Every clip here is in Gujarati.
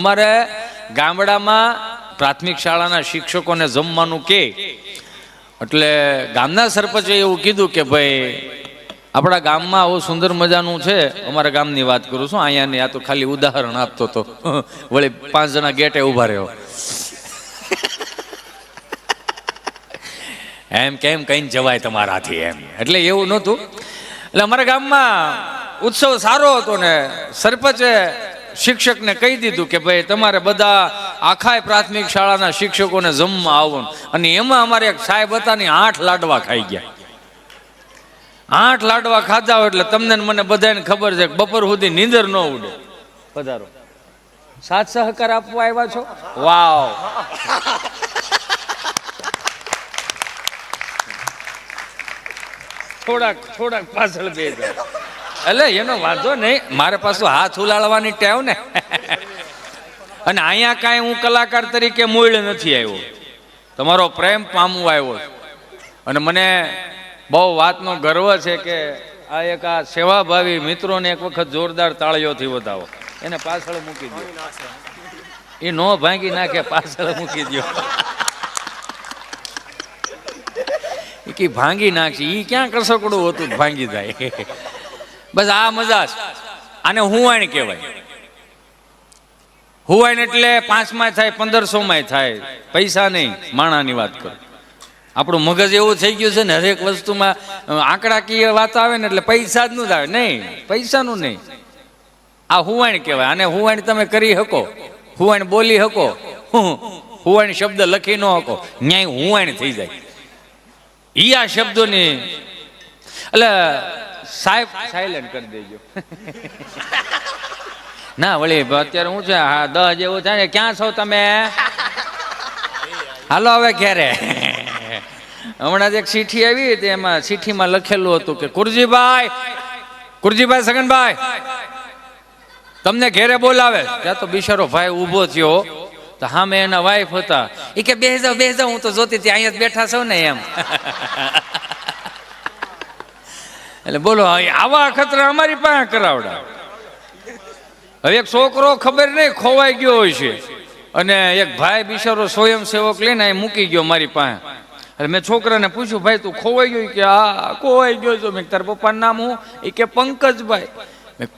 અમારે ગામડામાં પ્રાથમિક શાળાના શિક્ષકોને જમવાનું કે એટલે ગામના સરપંચે એવું કીધું કે ભાઈ આપણા ગામમાં આવું સુંદર મજાનું છે. અમારા ગામની વાત કરું છું, અહીંયાની. આ તો ખાલી ઉદાહરણ આપતો તો વળી 5 જણા ગેટે ઊભા રહ્યો એમ કેમ કઈ જવાય તમારાથી એમ. એટલે એવું નહોતું. એટલે અમારા ગામમાં ઉત્સવ સારો હતો ને સરપંચે શિક્ષકને કહી દીધું કે ભાઈ તમારે બધા આખા પ્રાથમિક શાળાના શિક્ષકોને જમવા આવવાનું. અને એમાં અમારે એક સાહેબ હતા ને 8 લાડવા ખાઈ ગયા. 8 લાડવા ખાધા હોય એટલે તમને મને બધાને ખબર છે કે બપોર સુધી નીંદર ન ઉડે. પધારો, સાથ સહકાર આપવા આવ્યા છો? વાવ. થોડાક પાછળ બે જાય એટલે એનો વાંધો નહીં, મારે પાછું હાથ ઉલાળવાની ટેવ ને. અને અહીંયા કાંઈ હું કલાકાર તરીકે મૂળ નથી આવ્યો, તમારો પ્રેમ પામવા આવ્યો. અને મને બહુ વાતનો ગર્વ છે કે આ સેવાભાવી મિત્રોને એક વખત જોરદાર તાળીઓથી વધાવો. એને પાછળ મૂકી દો, એ નો ભાંગી નાખે, પાછળ મૂકી દો. કે ભાંગી નાખશે, એ ક્યાં કસકડું હતું ભાંગી જાય. બસ આ મજા છે. આને હુવાણ કહેવાય. હુવાણ એટલે 5માં થાય, 1500માં થાય, પૈસા નહીં, માણાની વાત કરો. આપણું મગજ એવું થઈ ગયું છે ને, હરેક વસ્તુમાં આંકડાકીય વાત આવે ને એટલે પૈસા જ ન આવે. નહીં, પૈસાનું નહીં, આ હુવાણ કહેવાય. આને હુવાણ તમે કરી શકો, હુવાણ બોલી શકો, હુવાણ શબ્દ લખી ન શકો, ન્યાય હુવાણ થઈ જાય. ઈ આ શબ્દોની એટલે સાહેબ સાયલેન્ટ કરી દેજો. ના વળી અત્યારે હું છે, હા 10 જેવું થાય. ક્યાં છો તમે? હાલો હવે ઘેરે. હમણાં જ એક ચીઠી આવી હતી, એમાં ચીઠીમાં લખેલું હતું કે કુરજીભાઈ સગનભાઈ તમને ઘેરે બોલાવે. ત્યાં તો બિચારો ભાઈ ઊભો થયો, તો સામે એના વાઈફ હતા. એ કે બેસી જાઓ, હું તો જોતી હતી અહીંયા જ બેઠા છો ને એમ. એટલે બોલો આવા અખતરા અમારી પાસે કરાવડા. હવે એક છોકરો ખબર નહીં ખોવાઈ ગયો હોય છે, અને એક ભાઈ બિચારો સ્વયંસેવક લઈને અહીં મૂકી ગયો મારી પાસે. એટલે મેં છોકરાને પૂછ્યું, ભાઈ તું ખોવાઈ ગયો? કે હા ખોવાઈ ગયો છો. મેં તારા પપ્પાનું નામ હું? એ કે પંકજભાઈ.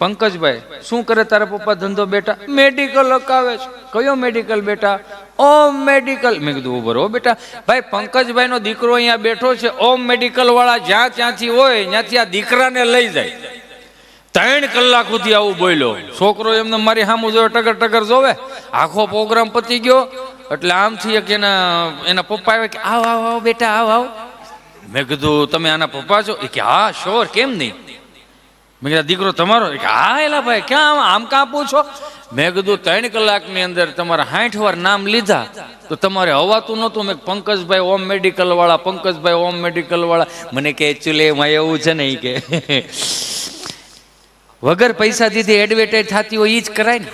પંકજભાઈ શું કરે તારા પપ્પા ધંધો? બેટા મેડિકલ અકાવે છે. કયો મેડિકલ બેટા? ઓમ મેડિકલ. મેં કીધું ઉભો રહો બેટા. ભાઈ પંકજભાઈ નો દીકરો અહીંયા બેઠો છે, ઓમ મેડિકલ વાળા જ્યાં ત્યાંથી હોય ત્યાંથી આ દીકરાને લઈ જાય. 3 કલાક સુધી આવું બોલ્યો. છોકરો એમને મારી સામું જોવે, ટગર જોવે. આખો પ્રોગ્રામ પતી ગયો એટલે આમથી એક એના પપ્પા આવે કે આવ બેટા આવ. મેં કીધું તમે આના પપ્પા છો? કે હા શ્યોર, કેમ નહીં. મેં કીધું દીકરો તમારો? હા એલા ભાઈ ક્યાં આમ કાં પૂછો? મેં કીધું 3 કલાકની અંદર તમારા 60 વાર નામ લીધા તો તમારે હવાતું નહોતું. મેં પંકજભાઈ ઓમ મેડિકલ વાળા, પંકજભાઈ ઓમ મેડિકલ વાળા. મને કે એકચ્યુઅલી એમાં એવું છે ને કે વગર પૈસા દીધી એડવર્ટાઈઝ થતી હોય એ જ કરાય ને.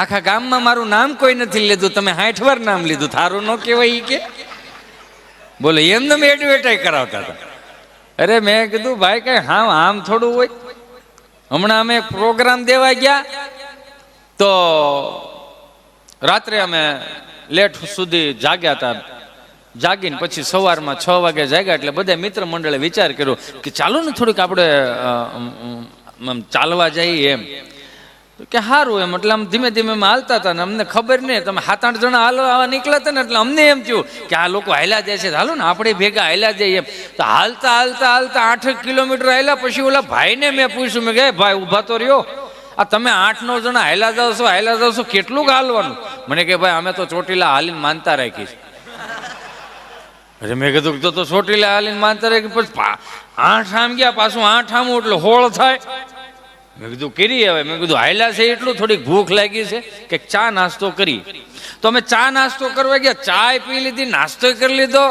આખા ગામમાં મારું નામ કોઈ નથી લીધું, તમે 60 વાર નામ લીધું, થારું ન કહેવાય કે? બોલો એમને મેં એડવર્ટાઈઝ કરાવતા હતા. અરે મેં કીધું ભાઈ કઈ હા આમ થોડું હોય. હમણાં અમે પ્રોગ્રામ દેવા ગયા તો રાત્રે અમે લેટ સુધી જાગ્યા હતા. જાગીને પછી સવારમાં 6 વાગે જાગ્યા એટલે બધા મિત્ર મંડળે વિચાર કર્યો કે ચાલો ને થોડીક આપણે ચાલવા જઈએ એમ. કે સારું એમ. એટલે આમ ધીમે ધીમે હાલતા હતા ને અમને ખબર નહીં, તમે 7-8 જણા હાલવા નીકળ્યા હતા ને એટલે અમને એમ થયું કે આ લોકો હાલ્યા જાય છે, હાલો ને આપણે ભેગા હાલ્યા જઈએ એમ. તો હાલતા 8 કિલોમીટર હાલ્યા. પછી ઓલા ભાઈને મેં પૂછ્યું, મેં કે ભાઈ ઊભા તો રહ્યો, આ તમે 8-9 જણા હાલ્યા જાવ છો કેટલું હાલવાનું? મને કે ભાઈ અમે તો ચોટીલા હાલીને માનતા રાખી છે. અરે મેં કીધું તો ચોટીલા હાલીને માનતા રાખી, પછી 8 આમ ગયા, પાછું 8 આમ એટલે 16 થાય. મેં કીધું કરી હવે. મેં કીધું હાલ્યા છે એટલું, થોડીક ભૂખ લાગી છે કે ચા નાસ્તો કરી. તો અમે ચા નાસ્તો કરવા ગયા, ચા પી લીધી, નાસ્તો કરી લીધો,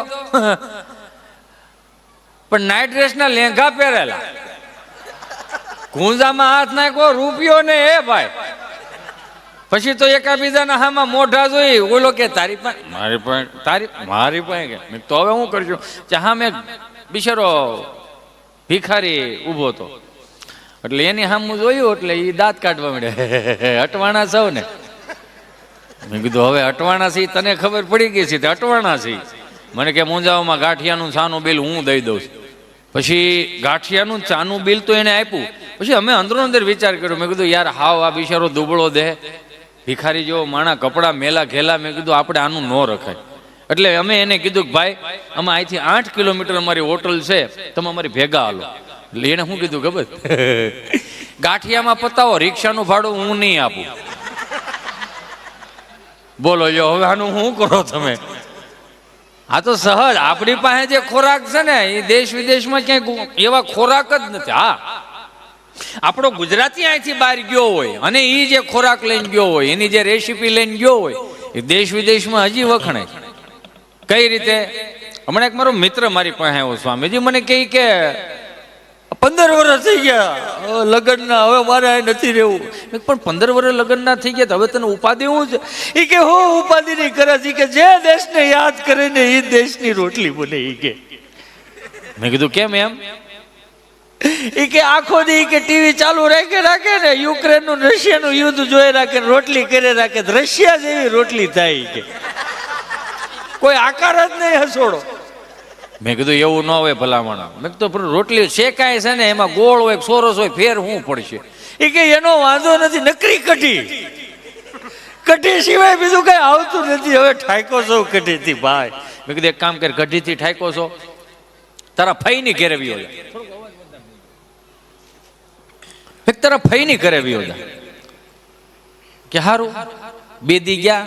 પણ નાઇટ ડ્રેસના લેંઘા પહેરેલા, ગુંજામાં હાથ નાખ્યો, રૂપિયો ને એ ભાઈ. પછી તો એકાબીજાના હામાં મોઢા જોઈ. ઓલો કે તારી પાસે, મારી પાસે કે. તો હવે હું કરજો? હા મેં બિચારો ભિખારી ઊભો હતો. એટલે એની સામું જોયું એટલે એ દાંત કાઢવા માંડ્યા, અટવાણા સૌ ને. મેં કીધું હવે અટવાણા છે તને ખબર પડી ગઈ છે, અટવાણા છે. મને કે મુંજાઓમાં ગાંઠિયાનું ચાનું બિલ હું દઈ દઉં છું. પછી ગાંઠિયાનું ચાનું બિલ તો એને આપ્યું. પછી અમે અંદરો અંદર વિચાર કર્યો, મેં કીધું યાર હાવ આ બિચારો દુબળો દે, ભિખારી જેવો માણા, કપડાં મેલા ઘેલા. મેં કીધું આપણે આનું ન રખાય. એટલે અમે એને કીધું કે ભાઈ અમે અહીંથી 8 કિલોમીટર અમારી હોટલ છે, તમે અમારી ભેગા હાલો. એટલે એને શું કીધું ખબર, ગાંઠિયામાં પતાવો, રિક્ષાનું ભાડું હું નહીં આપું. બોલો જો હવે આનું શું કરો તમે? આ તો સહજ આપણી પાસે જે ખોરાક છે ને એ દેશ વિદેશમાં ક્યાંય એવા ખોરાક જ નથી. હા, આપણો ગુજરાતી અહીંથી બહાર ગયો હોય અને એ જે ખોરાક લઈને ગયો હોય, એની જે રેસીપી લઈને ગયો હોય, એ દેશ વિદેશમાં હજી વખણાય. કઈ રીતે? હમણાં એક મારો મિત્ર મારી પાસે આવ્યો સ્વામીજી, મને કહે કે 15 વર્ષ થઈ ગયા લગ્નના, હવે મારે નથી રહેવું. પણ 15 વર્ષ લગ્નના થઈ ગયા, હવે તને ઉપાધિ હું છે? એ કે હો ઉપાધિ નહીં કરે છે, કે જે દેશને યાદ કરે ને એ દેશની રોટલી બને. એ કે મેં કીધું કેમ એમ? એ કે આખો દી કે ટીવી ચાલુ રાખે ને, યુક્રેન નું રશિયાનું યુદ્ધ જોઈ રાખે, રોટલી કરે રાખે, રશિયા જેવી રોટલી થાય. કે કોઈ આકાર જ નહીં હસોડો. મેં કીધું એવું ન હોય ભલામણ. મેં કીધું રોટલી શેકાય છે ને એમાં ગોળ હોય, સોરસ હોય, ફેર શું પડશે? એ કે એનો વાંધો નથી, નકરી કઢી સિવાય બીજું કઈ આવતું નથી. હવે ઠાકો છો કઢીથી ભાઈ. મેં કીધું એક કામ કર, કઢીથી ઠાકો છો, તારા ફઈની ઘેરે વિયો જા. તારા ફઈની ઘરે વિયો જા. કે હારું. 2 દી ગયા,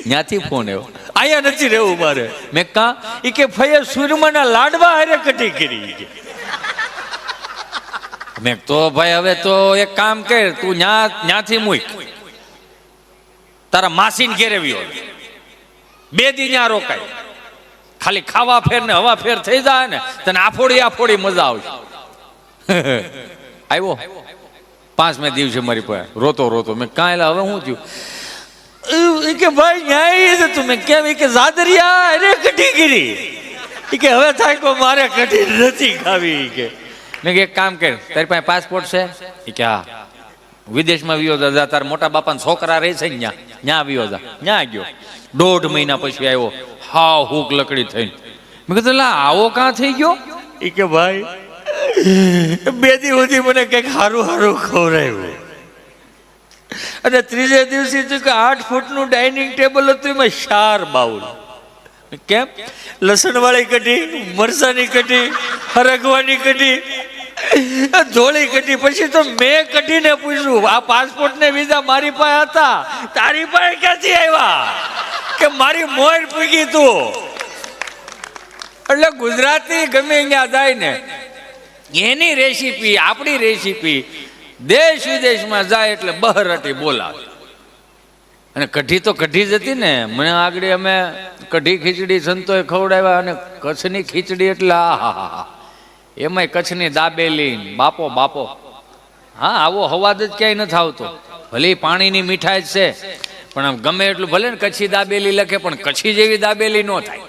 ત્યાંથી ફોન આવ્યો, આયા નથી રહેવું મારે. મેં કા? એ કે ફઈએ સુરમાના લાડવા હારે કઢી કરી. મેં તો ભાઈ હવે તો એક કામ કર, તું ન્યાથી મૂક, તારા માસીને ઘેરે વિયો. 2 દી ત્યાં રોકાય, ખાલી ખાવા ફેર ને હવા ફેર થઈ જાય ને, તને આફોડી મજા આવશે. આવ્યો 5મે દિવસે મારી પાસે રોતો. મેં કાંઈ હવે શું થયું? કે ભાઈ ન્યાય છે તું. મેં કેમ? કે જાદરિયા અરે કઢી ગીરી. કે હવે થાય કો મારે કઢી નથી ખાવી. કે મેં કે એક કામ કર, તારી પાસે પાસપોર્ટ છે? કે હા. વિદેશમાં વિયો જા, તારા મોટા બાપાના છોકરા રહે છે ને ત્યાં વિયો જા. ત્યાં ગયો, 1.5 મહિના પછી આવ્યો, હાવ હુક લકડી થઈને. મેં કીધું લા આવો કાં થઈ ગયો? કે ભાઈ 2 દી સુધી મને કંઈક સારું ખવડાવ્યું, અને 3જે દિવસે કે 8 ફૂટનું ડાઇનિંગ ટેબલ હતું, એમાં 4 બાઉલ. કેમ? લસણ વાળી કઢી, મરચાની કઢી, હરગવાની કઢી, ધોળી કઢી. પછી તો મેં કઢીને પૂછ્યું, આ પાસપોર્ટ ને વિઝા મારી પાસે હતા, તારી પાસે ક્યાંથી આવ્યા? કે મારી મોર પૂગી તું. એટલે ગુજરાતી ગમે ત્યાં જાય ને એની રેસીપી, આપણી રેસીપી દેશ વિદેશમાં જાય એટલે બહરટી બોલાવે. અને કઢી તો કઢી જ હતી ને. મને આગળ અમે કઢી ખીચડી સંતોએ ખવડાવ્યા, અને કચ્છની ખીચડી એટલે આહા, એમાંય કચ્છની દાબેલી, બાપો. હા, આવો હવાદ જ ક્યાંય નથી આવતો. ભલે પાણીની મીઠાઈ જ છે, પણ આમ ગમે એટલું ભલે ને કચ્છી દાબેલી લખે, પણ કચ્છી જેવી દાબેલી ન થાય.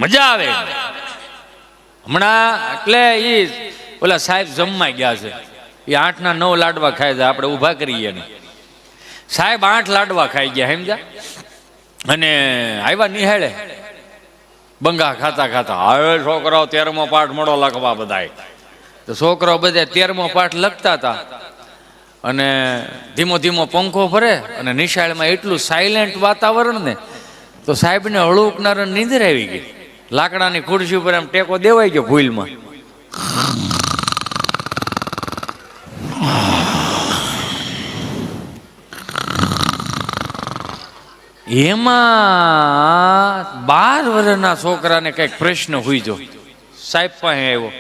મજા આવે. હમણાં એટલે એ ઓલા સાહેબ જમવા ગયા છે, એ 8ના 9 લાડવા ખાય છે, આપણે ઊભા કરીએ ને. સાહેબ 8 લાડવા ખાઈ ગયા, સમજા. અને આવ્યા નિહાળે, બંગા ખાતા હવે છોકરાઓ 13મો પાઠ મળો લખવા બધાય. તો છોકરાઓ બધા 13મો પાઠ લખતા હતા, અને ધીમો પંખો ફરે, અને નિશાળમાં એટલું સાયલેન્ટ વાતાવરણ ને, તો સાહેબને હળુકનાર નીંદર આવી ગઈ. લાકડાની ખુરશી ઉપર આમ ટેકો દેવાઈ ગયો ભૂલમાં. એમાં 12 વર્ષના છોકરાને કઈક પ્રશ્ન હોય જો સાહેબ પાસે આવ્યો.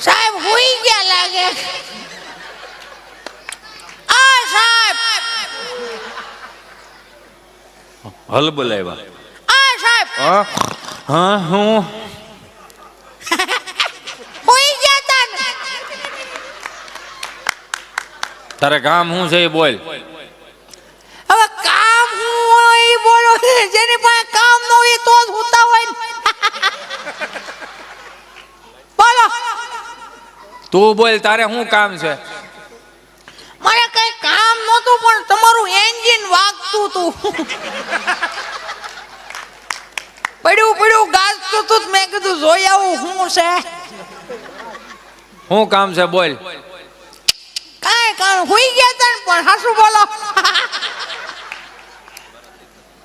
સાહેબ હુઈ ગયા લાગે. સાહેબ હલ બોલાવ્યા. સાહેબ હા હું હુઈ ગયા તા. તારે કામ શું છે એ બોલ. હવે કામ હું હોય ઈ બોલો ને. જેની પાસે કામ ન હોય તો જ હોતા હોય ને. બોલો. તું બોલ, તારે શું કામ છે? મારે કઈ કામ નહોતું પણ તમારું એન્જિન વાગતું તું. પડ્યું ગાજતું તું તો મેં કીધું જોઈ આવું શું છે. શું કામ છે બોલ. કાંઈ કામ હુઈ ગયા તા ને પણ હાસુ બોલો.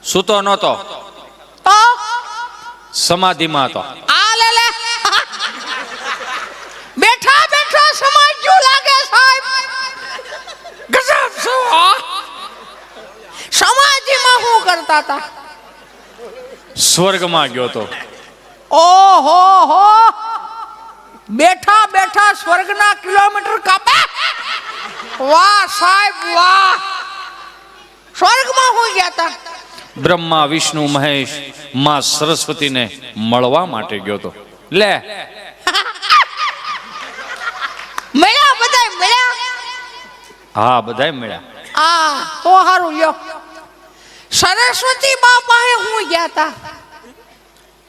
સૂતો નહોતો, તો સમાધિમાં હતો. આ લે લે. બેઠા બેઠા સમજ્યું લાગે સાહેબ. ગજબ છો. સમાધિમાં શું કરતા હતા? સ્વર્ગમાં ગયો તો. ઓહો હો. બેઠા બેઠા સ્વર્ગના કિલોમીટર કાપે. વાહ સાહેબ વાહ. સ્વર્ગમાં હું ગયા હતા? બ્રહ્મા વિષ્ણુ મહેશ માં સરસ્વતીને મળવા માટે ગયો તો. લે, મળ્યા બધાય મળ્યા? હા બધાય મળ્યા. આ તો હારું લ્યો. સરસ્વતી બા પાસે હું ગયા હતા?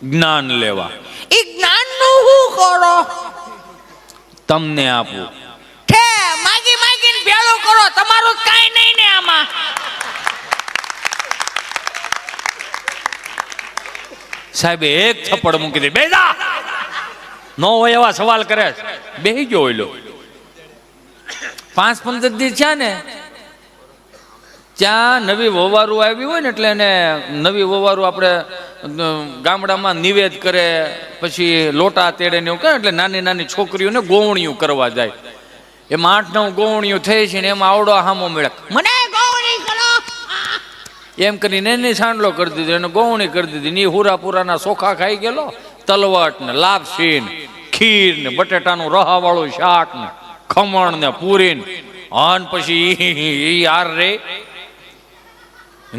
જ્ઞાન લેવા. ઈ જ્ઞાનનું હું કરો? તમને આપવું. ઠે માગી માગીને ભેળું કરો. તમારું કાંઈ નહીં ને આમાં. સાહેબ એક થપ્પડ મૂકી દે. બેજા નો હોય એવા સવાલ કરે. બેહી ગયો ઓયલો. 5-15 દી થયા ને ત્યાં નવી વવારું આવી હોય ને એટલે એને નવી વવારું આપણે ગામડામાં નિવેદ કરે, પછી લોટા તેડે ને એવું કરે. એટલે નાની નાની છોકરીઓને ગોવણીયું કરવા જાય. એમાં 8-9 ગોવણીયું થઈ છે ને એમાં આવડો હામો મેળક મને ગોવણી કરો એમ કરીને એને સાંડલો કરી દીધો, એને ગોવણી કરી દીધી. ની હુરાપુરાના સોખા ખાઈ ગયેલો. તલવટ ને લાપસી ને ખીર ને બટેટાનું રહાવાળું શાક ને ખમણ ને પૂરી ને અન પછી યાર રે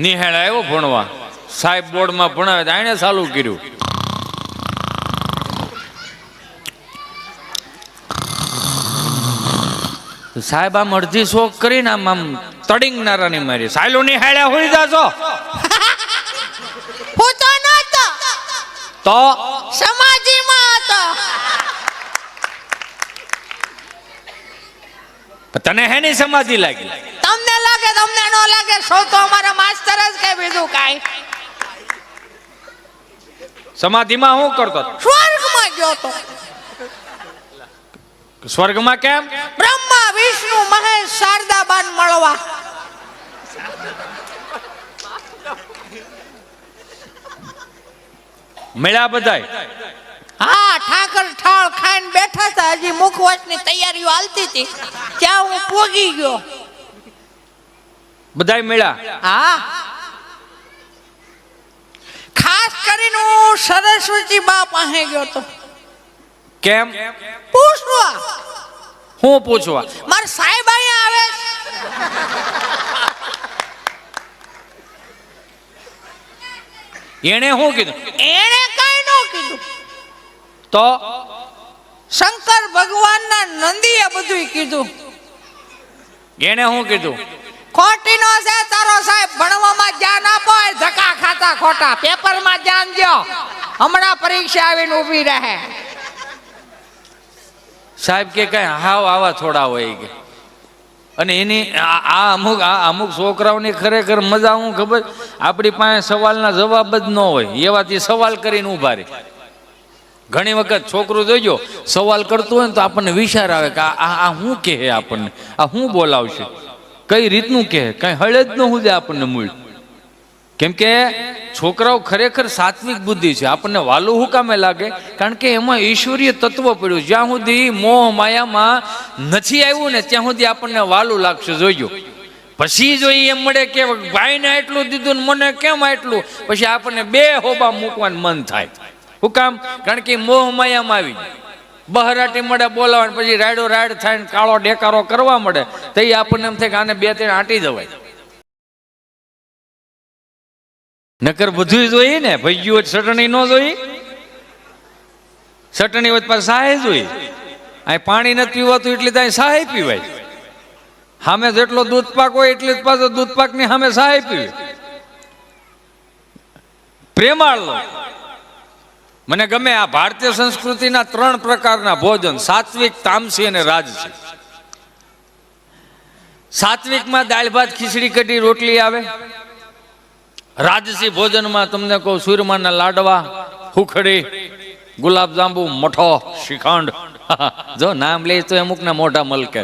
નિહાળ આવ્યો ભણવા. સાહેબ બોર્ડમાં ભણાવે તો આને ચાલુ કર્યું. સાહેબ આમ અડધી શોખ કરીને આમ તડીંગનારાની મારી. સાયલો નિહાળ્યા હોઈ જાજો. હું તો નતો. તો સમાધિમાં હતો. તને હેની સમાધિ લાગી? તમને લાગે તમને ન લાગે. સૌ તો અમારા માસ્ટર જ કઈ બીજું કાંઈ. સમાધિમાં શું કરતો? સ્વર્ગમાં ગયો તો. સ્વર્ગમાં કેમ? બ્રહ્મા વિષ્ણુ મહેશ શારદાબાન મળવા. મળ્યા બધાય? હા ઠાકર ઠાળ ખાઈને બેઠા હતા. હજી મુખવાસની તૈયારીઓ હાલતી હતી ત્યાં હું પોગી ગયો. બધાય મળ્યા? હા ખાસ કરીને હું સરસ્વતી બા પાસે ગયો તો. કેમ? પૂછવા. હું પૂછવા? મારા સાહેબ અહીંયા આવે. એને શું કીધું? એને કઈ ન કીધું. તો શંકર ભગવાનના નંદીએ બધું કીધું. એને શું કીધું? ખોટી નો છે તારો સાહેબ. ભણવામાં ધ્યાન આપો. ધક્કા ખાતા ખોટા. પેપરમાં ધ્યાન દો. હમણાં પરીક્ષા આવીને ઊભી રહે. સાહેબ કે કઈ હાવ આવા થોડા હોય કે. અને એની આ અમુક છોકરાઓની ખરેખર મજા હું ખબર, આપણી પાસે સવાલના જવાબ જ ન હોય એવાથી સવાલ કરીને ઊભા રહે. ઘણી વખત છોકરું જોઈજો સવાલ કરતું હોય ને તો આપણને વિચાર આવે કે આ શું કહે, આપણને આ શું બોલાવશે, કઈ રીતનું કહે, કઈ હળે જ ન હું દે આપણને મૂળ. કેમ કે છોકરાઓ ખરેખર સાત્વિક બુદ્ધિ છે. આપણને વાલું હું કામે લાગે? કારણ કે એમાં ઈશ્વરીય તત્વ પડ્યું. જ્યાં સુધી મોહ માયામાં નથી આવ્યું ને ત્યાં સુધી આપણને વાલું લાગશે. જોઈજો પછી જો એમ મળે કે ભાઈને એટલું દીધું ને મને કેમ આટલું, પછી આપણને બે હોબા મૂકવાનું મન થાય. શું કામ? કારણ કે મોહ માયામાં આવી બહરાટી મળે બોલાવે, પછી રાયડો રાયડ થાય ને કાળો ડેકારો કરવા મળે તો એ આપણને એમ થાય કે આને 2-3 આંટી જવાય. નકર બધું જોઈએ ને. ભાઈ હોય ચટણી ન જોઈ, ચટણી હોય પાછું સાહે જોઈ. અહીં પાણી નથી પીવાતું એટલે ત્યાં સાહે પીવાય. સામે જેટલો દૂધ પાક હોય એટલી જ પાછો દૂધ પાકની સામે સહાય પીવે. પ્રેમાળ લોકો. મને ગમે આ ભારતીય સંસ્કૃતિના 3 પ્રકારના ભોજન: સાત્વિક, તામસી અને રાજસી. સાત્વિકમાં દાળ ભાત ખીચડી કઢી રોટલી આવે. રાજસી ભોજનમાં તમને કહું સુરમાના લાડવા, હુખડી, ગુલાબજાંબુ, મઠો, શ્રીખંડ. જો નામ લે તો અમુકના મોઢા મલકે.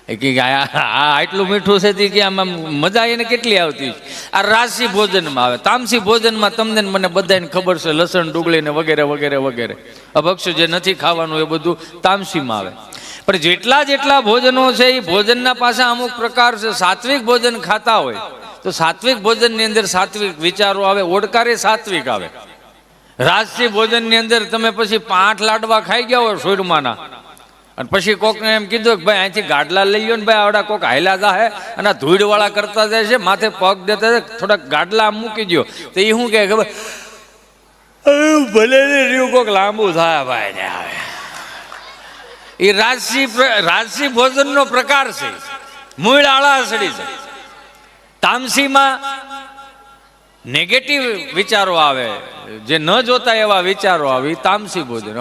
આટલું મીઠું છે કે આમાં મજા એને કેટલી આવતી. આ રાજસી ભોજનમાં આવે. તામસી ભોજનમાં તમને મને બધાને ખબર છે, લસણ, ડુંગળી ને વગેરે વગેરે વગેરે અભક્ષ્ય જે નથી ખાવાનું એ બધું તામસીમાં આવે. પણ જેટલા ભોજનો છે એ ભોજનના પાછા અમુક પ્રકાર છે. સાત્વિક ભોજન ખાતા હોય તો સાત્વિક ભોજનની અંદર સાત્વિક વિચારો આવે, ઓડકારે સાત્વિક આવે. રાજસી ભોજનની અંદર તમે પછી 5 લાડવા ખાઈ ગયા હોય સુરમાના, અને પછી કોકને એમ કીધું કે ભાઈ અહીંથી ગાડલા લઈ લો ને ભાઈ, આવડા કોક હાયલા જાહે અને ધૂળવાળા કરતા જાય છે, માથે પગ દેતા જાય, થોડાક ગાડલા આમ મૂકી દો. તો એ શું કહે ખબર? ભલે ને રહ્યું કોક લાંબુ થાય ભાઈ ને આવે. એ રાજસી ભોજનનો પ્રકાર છે. મૂળ આળાસડી છે. તામસીમાં નેગેટિવ વિચારો આવે, જે ન જોતા એવા વિચારો આવે, તામસી ભોજન.